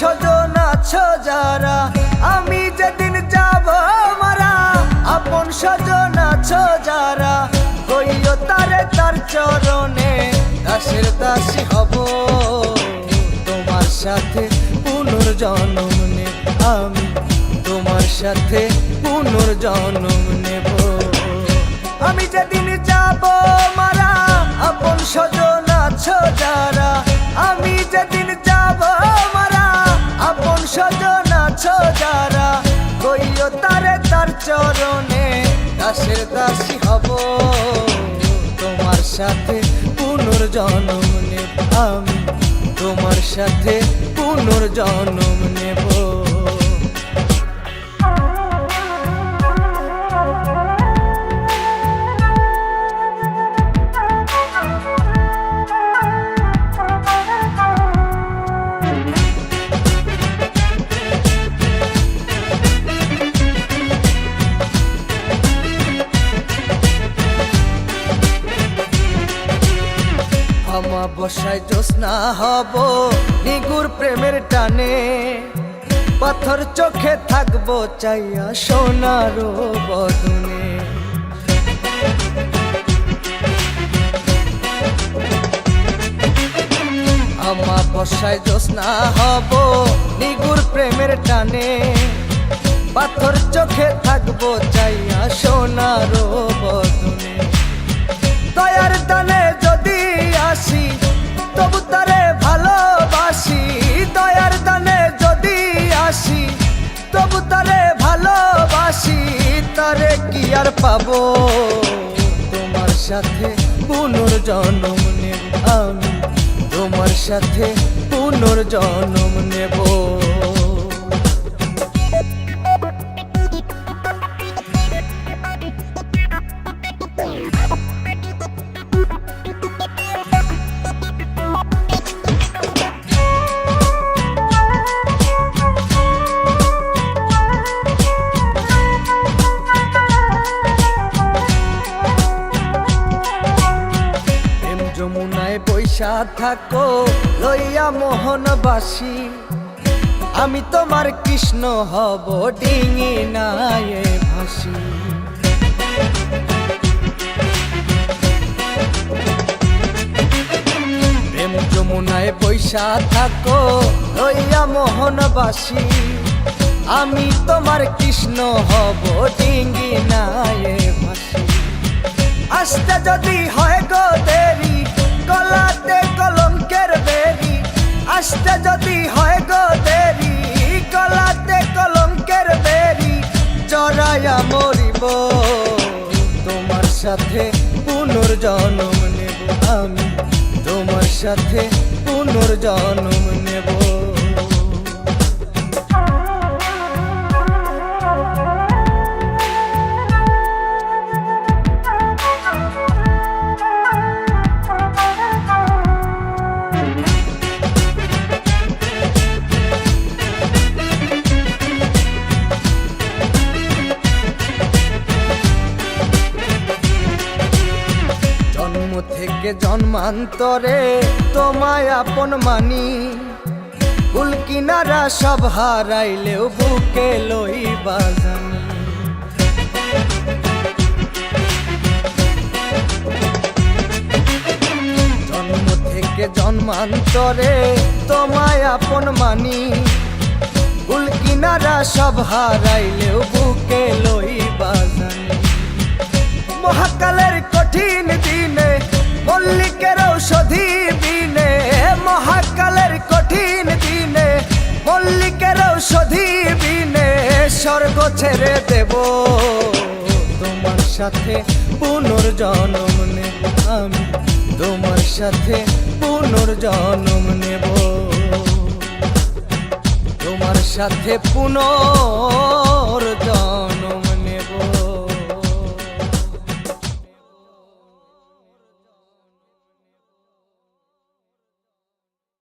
স্বজন আছো যারা, আমি যেদিন যাব মারা, আপন স্বজন আছো যারা, হইও তারে তার চরণে, দাসের দাসী হব তোমার সাথে পুনর্জন্ম নেব, আমি তোমার সাথে পুনর্জন্ম নেব। আমি যেদিন যাব মারা, আপন স্বজন আছো যারা, আমি যেদিন যাব মারা, আপন স্বজন আছো যারা, হইও তারে তার চরণে, দাসের দাসী হব তোমার সাথে পুনর্জন্ম নেব, আমি তোমার সাথে পুনর্জন্ম নেব। অমাবস্যায় জ্যোৎস্না হব নিগুর প্রেমের টানে, পাথর চোখে থাকবো চাইয়া সোনার বদনে। অমাবস্যায় জ্যোৎস্না হব নিগুর প্রেমের টানে, পাথর চোখে থাকবো চাইয়া সোনার বদনে। দয়ার দানে যদি আসি তবু তারে ভালোবাসি, দয়ার দানে যদি আসি তবু তারে ভালোবাসি, তারে কি আর পাবো তোমার সাথে পুনর্জন্ম নেব, আমি তোমার সাথে পুনর্জন্ম নেব। যমুনায় বৈশা থাকো লইয়া মোহনবাসী, আমি তোমার কৃষ্ণ হব ডিঙি নায়ে ভাসি। প্রেম যমুনায় বৈশা থাকো লইয়া মোহনবাসী, আমি তোমার কৃষ্ণ হব ডিঙি নায়ে ভাসি। আসতে যদি হয় গো দেরি, গলাতে কলঙ্কের বেরি, আসতে যদি হয় গো দেরি, গলাতে কলঙ্কের বেরি, জড়াইয়া মরিব তোমার সাথে পুনর্জন্ম নেব, আমি তোমার সাথে পুনর্জন্ম নেব। থেকে জন্মান্তরে তোমায় আপন মানি, কুল কিনারা সব হারাইলেও বুকে লইবা জানি। জন্ম থেকে জন্মান্তরে তোমায় আপন মানি, কুল কিনারা সব হারাইলেও বুকে লইবা জানি। মহাকালের কঠিন দিনে মল্লিকের ঔষধি বিনে, মহাকালের কঠিন দিনে মল্লিকের ঔষধি বিনে, স্বর্গ ছেড়ে দেব তোমার সাথে পুনর্জন্ম নেব, আমি তোমার সাথে পুনর্জন্ম নেব, তোমার সাথে পুনঃ